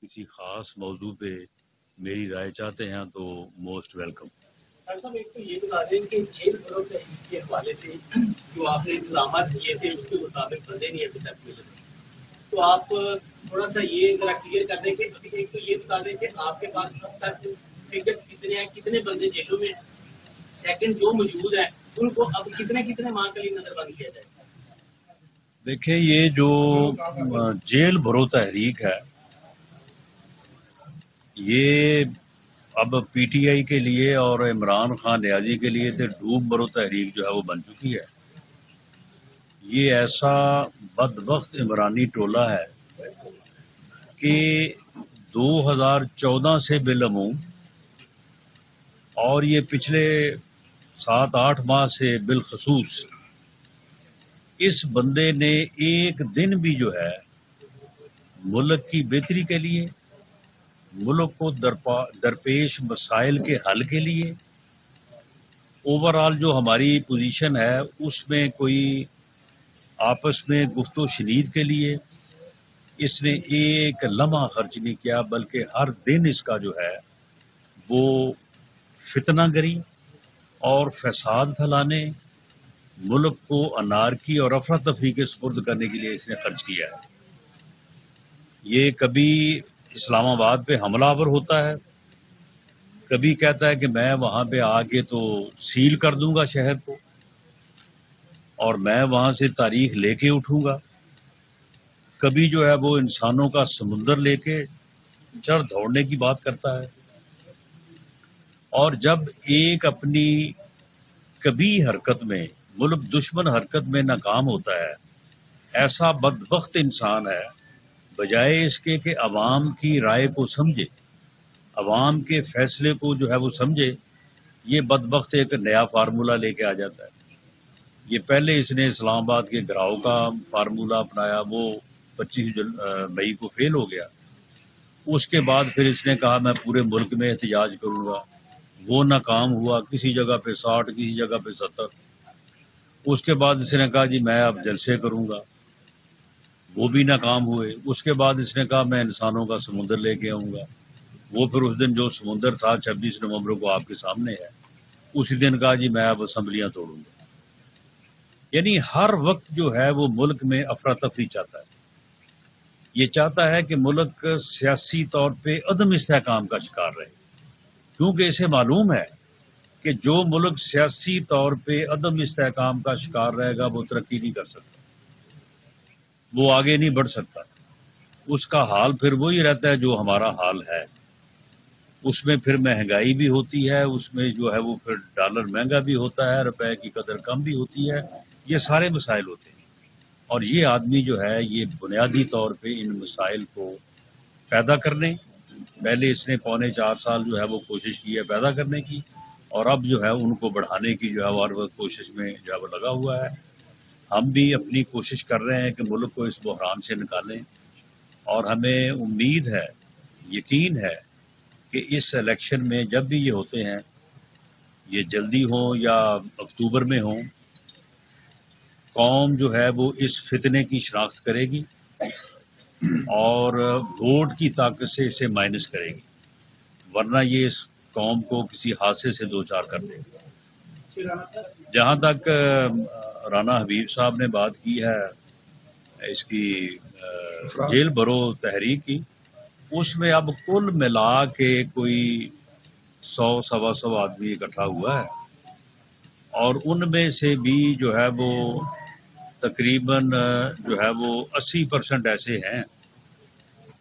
کسی خاص موضوع پہ میری رائے چاہتے ہیں تو موسٹ ویلکم۔ ڈاکٹر صاحب ایک تو یہ بتا دیں کہ جیل بھرو تحریک کے حوالے سے جو آپ نے انتظامات کیے تھے اس کے مطابق بندے نہیں ابھی تک ملے، تو آپ تھوڑا سا یہ ذرا کلیئر کر دیں کہ ایک تو یہ بتا دیں کہ آپ کے پاس اب تک فگرس کتنے ہیں، کتنے بندے جیلوں میں ہیں، سیکنڈ جو موجود ہیں ان کو اب کتنے کتنے ماہ کے لیے نظر بند کیا جائے؟ دیکھیں یہ جو جیل بھرو تحریک ہے یہ اب پی ٹی آئی کے لیے اور عمران خان نیازی کے لیے تو ڈوب بھرو تحریک جو ہے وہ بن چکی ہے۔ یہ ایسا بدبخت عمرانی ٹولہ ہے کہ 2014 سے بالعموم اور یہ پچھلے 7-8 ماہ سے بالخصوص اس بندے نے ایک دن بھی جو ہے ملک کی بہتری کے لیے، ملک کو درپیش مسائل کے حل کے لیے، اوور آل جو ہماری پوزیشن ہے اس میں کوئی آپس میں گفت و شنید کے لیے اس نے ایک لمحہ خرچ نہیں کیا، بلکہ ہر دن اس کا جو ہے وہ فتنہ گری اور فساد پھیلانے، ملک کو انارکی اور افراتفری کے سپرد کرنے کے لیے اس نے خرچ کیا ہے۔ یہ کبھی اسلام آباد پہ حملہ آور ہوتا ہے، کبھی کہتا ہے کہ میں وہاں پہ آ کے تو سیل کر دوں گا شہر کو اور میں وہاں سے تاریخ لے کے اٹھوں گا، کبھی جو ہے وہ انسانوں کا سمندر لے کے چر دوڑنے کی بات کرتا ہے، اور جب ایک اپنی کبھی حرکت میں، ملک دشمن حرکت میں ناکام ہوتا ہے، ایسا بدبخت انسان ہے، بجائے اس کے کہ عوام کی رائے کو سمجھے، عوام کے فیصلے کو جو ہے وہ سمجھے، یہ بدبخت ایک نیا فارمولہ لے کے آ جاتا ہے۔ یہ پہلے اس نے اسلام آباد کے گراؤ کا فارمولہ اپنایا، وہ 25 مئی کو فیل ہو گیا۔ اس کے بعد پھر اس نے کہا میں پورے ملک میں احتجاج کروں گا، وہ ناکام ہوا، کسی جگہ پہ 60، کسی جگہ پہ 70۔ اس کے بعد اس نے کہا جی میں اب جلسے کروں گا، وہ بھی ناکام ہوئے۔ اس کے بعد اس نے کہا میں انسانوں کا سمندر لے کے آؤں گا، وہ پھر اس دن جو سمندر تھا 26 نومبر کو آپ کے سامنے ہے، اسی دن کہا جی میں اب اسمبلیاں توڑوں گا۔ یعنی ہر وقت جو ہے وہ ملک میں افراتفری چاہتا ہے، یہ چاہتا ہے کہ ملک سیاسی طور پہ عدم استحکام کا شکار رہے، کیونکہ اسے معلوم ہے کہ جو ملک سیاسی طور پہ عدم استحکام کا شکار رہے گا وہ ترقی نہیں کر سکتا، وہ آگے نہیں بڑھ سکتا، اس کا حال پھر وہی رہتا ہے جو ہمارا حال ہے۔ اس میں پھر مہنگائی بھی ہوتی ہے، اس میں جو ہے وہ پھر ڈالر مہنگا بھی ہوتا ہے، روپے کی قدر کم بھی ہوتی ہے، یہ سارے مسائل ہوتے ہیں۔ اور یہ آدمی جو ہے یہ بنیادی طور پہ ان مسائل کو پیدا کرنے، پہلے اس نے 3.25 سال جو ہے وہ کوشش کی ہے پیدا کرنے کی، اور اب جو ہے ان کو بڑھانے کی جو ہے وہ ہر وقت کوشش میں جو ہے وہ لگا ہوا ہے۔ ہم بھی اپنی کوشش کر رہے ہیں کہ ملک کو اس بحران سے نکالیں، اور ہمیں امید ہے، یقین ہے کہ اس الیکشن میں جب بھی یہ ہوتے ہیں، یہ جلدی ہوں یا اکتوبر میں ہوں، قوم جو ہے وہ اس فتنے کی شناخت کرے گی اور ووٹ کی طاقت سے اسے مائنس کرے گی، ورنہ یہ اس قوم کو کسی حادثے سے دوچار کر دے گی۔ جہاں تک رانا حبیب صاحب نے بات کی ہے اس کی جیل بھرو تحریک کی، اس میں اب کل ملا کے کوئی 100-125 آدمی اکٹھا ہوا ہے، اور ان میں سے بھی جو ہے وہ تقریباً جو ہے وہ 80% ایسے ہیں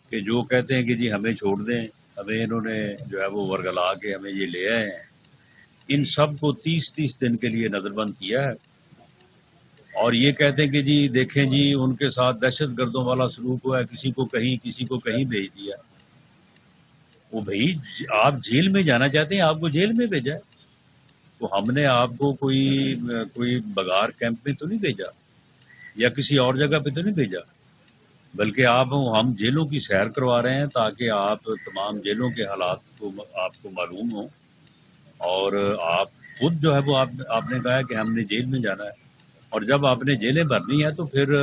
کہ جو کہتے ہیں کہ جی ہمیں چھوڑ دیں، ہمیں انہوں نے جو ہے وہ ورگلا کے ہمیں یہ لے آئے ہیں۔ ان سب کو 30 دن کے لیے نظر بند کیا ہے، اور یہ کہتے ہیں کہ جی دیکھیں جی ان کے ساتھ دہشت گردوں والا سلوک ہوا ہے، کسی کو کہیں کسی کو کہیں بھیج دیا۔ وہ بھائی آپ جیل میں جانا چاہتے ہیں، آپ کو جیل میں بھیجا ہے، تو ہم نے آپ کو کوئی بغار کیمپ میں تو نہیں بھیجا یا کسی اور جگہ پہ تو نہیں بھیجا، بلکہ ہم جیلوں کی سیر کروا رہے ہیں تاکہ آپ تمام جیلوں کے حالات کو آپ کو معلوم ہوں، اور آپ خود جو ہے وہ آپ نے کہا ہے کہ ہم نے جیل میں جانا ہے، اور جب آپ نے جیلیں بھرنی ہے تو پھر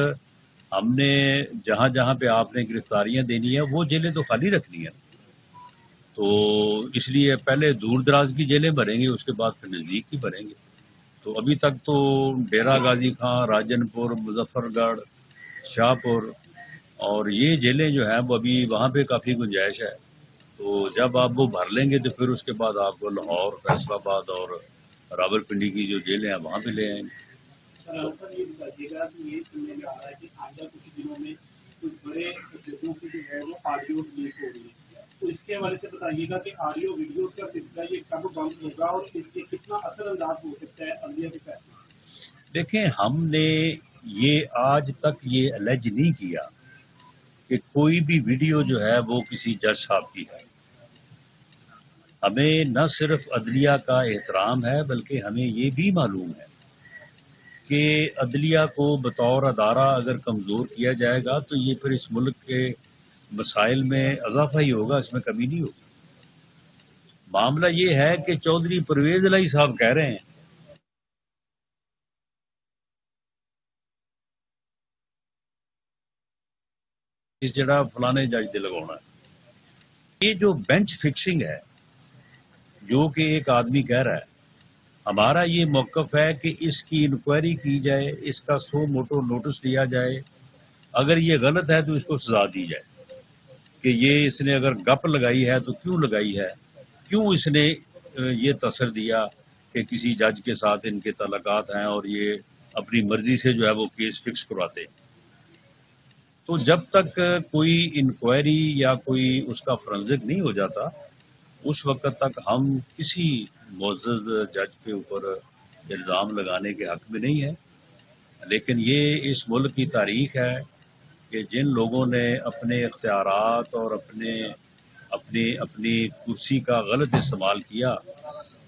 ہم نے جہاں جہاں پہ آپ نے گرفتاریاں دینی ہیں وہ جیلیں تو خالی رکھنی ہیں، تو اس لیے پہلے دور دراز کی جیلیں بھریں گے، اس کے بعد پھر نزدیک کی بھریں گے۔ تو ابھی تک تو ڈیرہ غازی خان، راجن پور، مظفر گڑھ، شاہ پور اور یہ جیلیں جو ہیں وہ ابھی وہاں پہ کافی گنجائش ہے، تو جب آپ وہ بھر لیں گے تو پھر اس کے بعد آپ کو لاہور، فیصل آباد اور راولپنڈی کی جو جیلیں ہیں وہاں پہ لے آئیں گے۔ سر یہ بتائیے گا کہ یہ سننے میں آ رہا ہے کہ آئندہ کچھ دنوں میں کچھ بڑے ججوں کی جو ہے وہ آڈیو لیک ہو رہی ہے، تو اس کے حوالے سے بتائیے گا کہ آڈیو ویڈیوز کا سلسلہ یہ کب بند ہوگا اور اس کے کتنا اثر انداز ہو سکتا ہے عدلیہ کے فیصلے؟ دیکھیں، ہم نے یہ آج تک یہ الج نہیں کیا کہ کوئی بھی ویڈیو جو ہے وہ کسی جج صاحب کی ہے۔ ہمیں نہ صرف عدلیہ کا احترام ہے بلکہ ہمیں یہ بھی معلوم ہے کہ عدلیہ کو بطور ادارہ اگر کمزور کیا جائے گا تو یہ پھر اس ملک کے مسائل میں اضافہ ہی ہوگا، اس میں کمی نہیں ہوگی۔ معاملہ یہ ہے کہ چودھری پرویز الہی صاحب کہہ رہے ہیں اس جڑا فلانے جج دے لگانا ہے، یہ جو بینچ فکسنگ ہے جو کہ ایک آدمی کہہ رہا ہے، ہمارا یہ موقف ہے کہ اس کی انکوائری کی جائے، اس کا سو موٹو نوٹس لیا جائے، اگر یہ غلط ہے تو اس کو سزا دی جائے کہ یہ اس نے اگر گپ لگائی ہے تو کیوں لگائی ہے، کیوں اس نے یہ تاثر دیا کہ کسی جج کے ساتھ ان کے تعلقات ہیں اور یہ اپنی مرضی سے جو ہے وہ کیس فکس کرواتے ہیں۔ تو جب تک کوئی انکوائری یا کوئی اس کا فرنزک نہیں ہو جاتا اس وقت تک ہم کسی معزز جج کے اوپر الزام لگانے کے حق میں نہیں ہے۔ لیکن یہ اس ملک کی تاریخ ہے کہ جن لوگوں نے اپنے اختیارات اور اپنی کرسی کا غلط استعمال کیا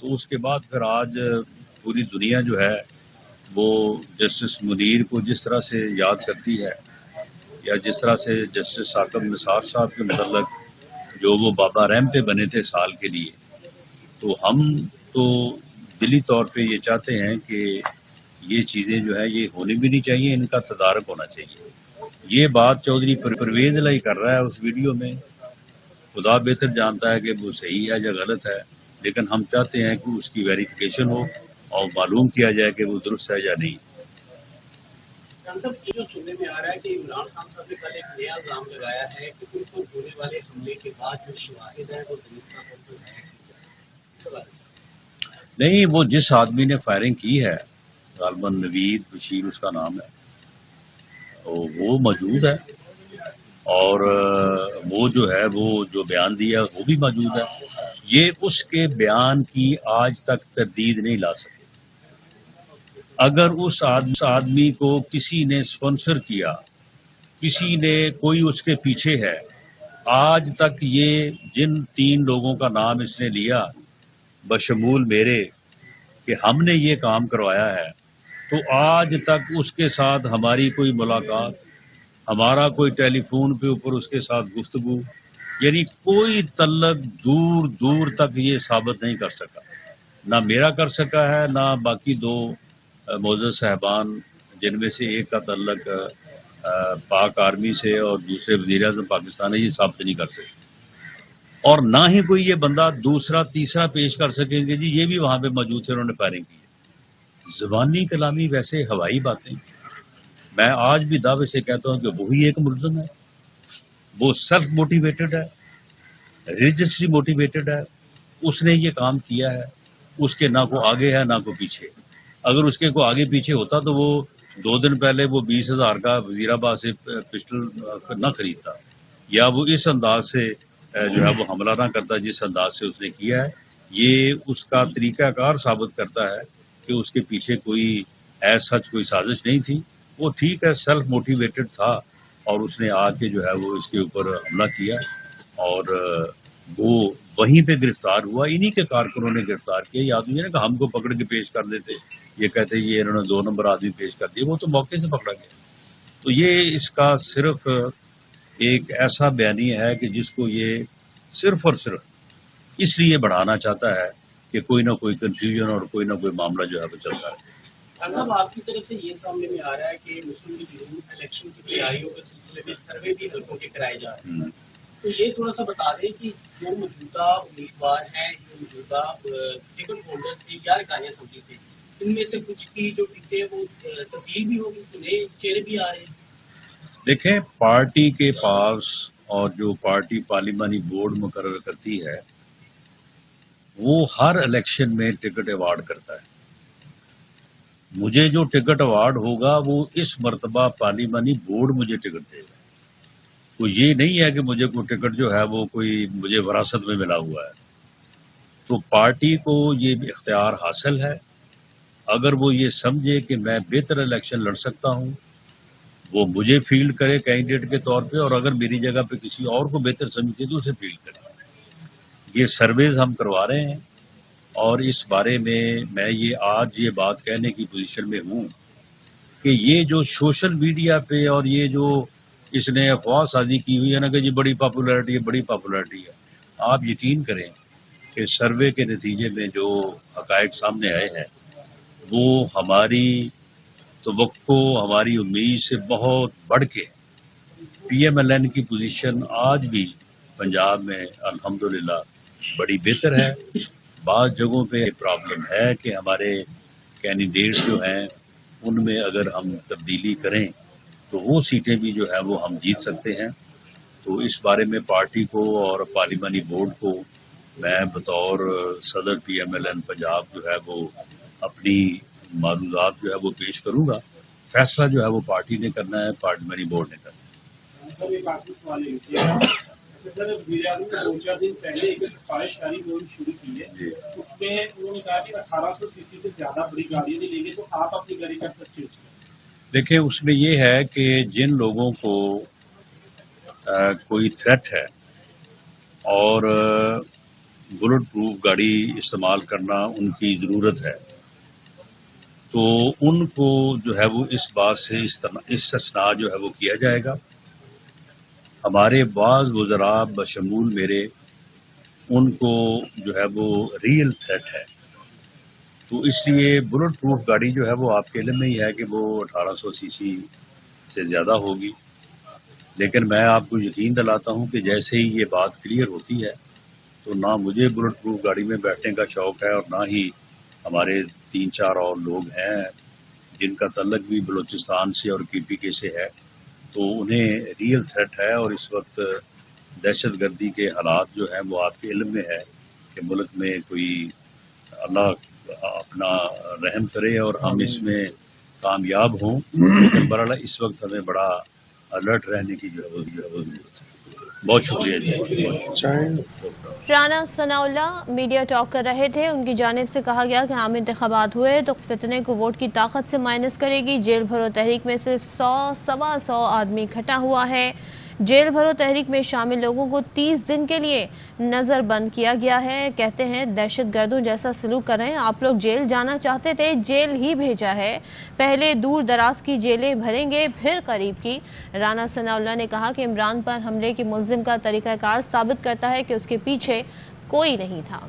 تو اس کے بعد پھر آج پوری دنیا جو ہے وہ جسٹس منیر کو جس طرح سے یاد کرتی ہے یا جس طرح سے جسٹس ثاقب نثار صاحب کے متعلق جو وہ بابا رحم پہ بنے تھے سال کے لیے، تو ہم تو دلی طور پہ یہ چاہتے ہیں کہ یہ چیزیں جو ہے یہ ہونی بھی نہیں چاہیے، ان کا تدارک ہونا چاہیے۔ یہ بات چودھری پرویز الہی کر رہا ہے اس ویڈیو میں، خدا بہتر جانتا ہے کہ وہ صحیح ہے یا غلط ہے، لیکن ہم چاہتے ہیں کہ اس کی ویریفیکیشن ہو اور معلوم کیا جائے کہ وہ درست ہے یا نہیں۔ خان صاحب یہ جو سننے میں آ رہا ہے کہ عمران خان صاحب نے کل ایک نیا الزام لگایا ہے کہ ان کو ہونے والے حملے کے بعد جو شواہد ہے وہ زمستہ طور پر ضائع کی جائے، اس حوالے سے نہیں، وہ جس آدمی نے فائرنگ کی ہے غالباً نوید بشیر اس کا نام ہے، وہ موجود ہے اور وہ جو ہے وہ جو بیان دیا وہ بھی موجود ہے۔ یہ اس کے بیان کی آج تک تردید نہیں لا سکے۔ اگر اس آدمی کو کسی نے اسپانسر کیا، کسی نے کوئی اس کے پیچھے ہے، آج تک یہ جن 3 لوگوں کا نام اس نے لیا بشمول میرے کہ ہم نے یہ کام کروایا ہے، تو آج تک اس کے ساتھ ہماری کوئی ملاقات، ہمارا کوئی ٹیلی فون پہ اوپر اس کے ساتھ گفتگو، یعنی کوئی تعلق دور دور تک یہ ثابت نہیں کر سکا، نہ میرا کر سکا ہے نہ باقی 2 معزز صاحبان جن میں سے ایک کا تعلق پاک آرمی سے اور دوسرے وزیر اعظم پاکستان ہے، یہ ثابت نہیں کر سکے، اور نہ ہی کوئی یہ بندہ دوسرا تیسرا پیش کر سکیں گے جی یہ بھی وہاں پہ موجود تھے انہوں نے فائرنگ کی۔ زبانی کلامی ویسے ہوائی باتیں، میں آج بھی دعوے سے کہتا ہوں کہ وہی ایک ملزم ہے، وہ سیلف موٹیویٹڈ ہے، ریلیجسلی موٹیویٹڈ ہے، اس نے یہ کام کیا ہے، اس کے نہ کو آگے ہے نہ کو پیچھے۔ اگر اس کے کو آگے پیچھے ہوتا تو وہ 2 دن پہلے وہ 20,000 کا وزیرآباد سے پسٹل نہ خریدتا، یا وہ اس انداز سے جو ہے وہ حملہ نہ کرتا جس انداز سے اس نے کیا ہے۔ یہ اس کا طریقہ کار ثابت کرتا ہے کہ اس کے پیچھے کوئی ایز سچ کوئی سازش نہیں تھی، وہ ٹھیک ہے سیلف موٹیویٹڈ تھا اور اس نے آ کے جو ہے وہ اس کے اوپر حملہ کیا اور وہ وہیں پہ گرفتار ہوا، انہی کے کارکنوں نے گرفتار کیا۔ یاد نہیں ہے کہ ہم کو پکڑ کے پیش کر دیتے، یہ کہتے یہ انہوں نے 2 نمبر آدمی پیش کر دیے، وہ تو موقع سے پکڑا گیا۔ تو یہ اس کا صرف ایک ایسا بیانیہ ہے کہ جس کو یہ صرف اور صرف اس لیے بڑھانا چاہتا ہے کہ کوئی نہ کوئی کنفیوژن اور کوئی نہ کوئی معاملہ جو ہے وہ چلتا ہے۔ صاحب آپ کی طرف سے یہ سامنے میں آ رہا ہے کہ مسلم لیگ نون الیکشن کی تیاریوں کے سلسلے میں سروے بھی حلقوں کے کرائے جا رہے ہیں، تو یہ تھوڑا سا بتا دیں کہ جو موجودہ امیدوار ہیں، جو موجودہ ٹکٹ ہولڈرز تھے یا رکانی اسمبلی تھے، ان میں سے کچھ کی جو ٹکٹیں وہ تبدیل بھی ہوگی، تو نئے چہرے بھی آ رہے ہیں؟ دیکھیں، پارٹی کے پاس اور جو پارٹی پارلیمانی بورڈ مقرر کرتی ہے وہ ہر الیکشن میں ٹکٹ ایوارڈ کرتا ہے. مجھے جو ٹکٹ ایوارڈ ہوگا وہ اس مرتبہ پارلیمانی بورڈ مجھے ٹکٹ دے گا. تو یہ نہیں ہے کہ مجھے کوئی ٹکٹ جو ہے وہ کوئی مجھے وراثت میں ملا ہوا ہے. تو پارٹی کو یہ اختیار حاصل ہے. اگر وہ یہ سمجھے کہ میں بہتر الیکشن لڑ سکتا ہوں وہ مجھے فیلڈ کرے کینڈیڈیٹ کے طور پہ، اور اگر میری جگہ پہ کسی اور کو بہتر سمجھے تو اسے فیلڈ کرے. یہ سرویز ہم کروا رہے ہیں اور اس بارے میں آج یہ بات کہنے کی پوزیشن میں ہوں کہ یہ جو سوشل میڈیا پہ اور یہ جو اس نے افواہ سازی کی ہوئی ہے نا کہ یہ بڑی پاپولیرٹی ہے، آپ یقین کریں کہ سروے کے نتیجے میں جو حقائق سامنے آئے ہیں وہ ہماری توقع، ہماری امید سے بہت بڑھ کے پی ایم ایل این کی پوزیشن آج بھی پنجاب میں الحمدللہ بڑی بہتر ہے. بعض جگہوں پہ پرابلم ہے کہ ہمارے کینڈیڈیٹ جو ہیں ان میں اگر ہم تبدیلی کریں تو وہ سیٹیں بھی جو ہے وہ ہم جیت سکتے ہیں. تو اس بارے میں پارٹی کو اور پارلیمانی بورڈ کو میں بطور صدر P M L N Punjab جو ہے وہ اپنی معلومات جو ہے وہ پیش کروں گا. فیصلہ جو ہے وہ پارٹی نے کرنا ہے، پارلیمانی بورڈ نے کرنا ہے. سر ایک آخری سوال یہ ہے سر، وزیر اعظم نے 2-4 دن پہلے ایک خواہش جاری مہم شروع کی ہے، اس میں انہوں نے کہا کہ 1800 cc سے زیادہ بڑی گاڑیاں نہیں لیں گے تو آپ اپنی گاڑی کر سکتے ہو. دیکھیں، اس میں یہ ہے کہ جن لوگوں کو کوئی تھریٹ ہے اور بلٹ پروف گاڑی استعمال کرنا ان کی ضرورت ہے تو ان کو جو ہے وہ اس بات سے استثناء جو ہے وہ کیا جائے گا. ہمارے بعض وزراء بشمول میرے ان کو جو ہے وہ ریئل تھریٹ ہے، تو اس لیے بلٹ پروف گاڑی جو ہے وہ آپ کے علم میں ہی ہے کہ وہ 1800 cc سے زیادہ ہوگی. لیکن میں آپ کو یقین دلاتا ہوں کہ جیسے ہی یہ بات کلیئر ہوتی ہے تو نہ مجھے بلٹ پروف گاڑی میں بیٹھنے کا شوق ہے اور نہ ہی ہمارے 3-4 اور لوگ ہیں جن کا تعلق بھی بلوچستان سے اور پی پی کے سے ہے، تو انہیں ریئل تھریٹ ہے. اور اس وقت دہشت گردی کے حالات جو ہیں وہ آپ کے علم میں ہے کہ ملک میں کوئی اللہ اپنا رحم کرے اور ہم اس میں کامیاب ہوں. لیکن برحال اس وقت ہمیں بڑا الرٹ رہنے کی جو ہے وہ ضرورت ہے. بہت شکریہ جی. رانا ثناء اللہ میڈیا ٹاک کر رہے تھے. ان کی جانب سے کہا گیا کہ عام انتخابات ہوئے تو اس فتنے کو ووٹ کی طاقت سے مائنس کرے گی. جیل بھرو تحریک میں صرف 100-125 آدمی اکٹھا ہوا ہے. جیل بھرو تحریک میں شامل لوگوں کو 30 دن کے لیے نظر بند کیا گیا ہے. کہتے ہیں دہشت گردوں جیسا سلوک کر رہے ہیں. آپ لوگ جیل جانا چاہتے تھے، جیل ہی بھیجا ہے. پہلے دور دراز کی جیلیں بھریں گے پھر قریب کی. رانا ثناء اللہ نے کہا کہ عمران پر حملے کی ملزم کا طریقہ کار ثابت کرتا ہے کہ اس کے پیچھے کوئی نہیں تھا.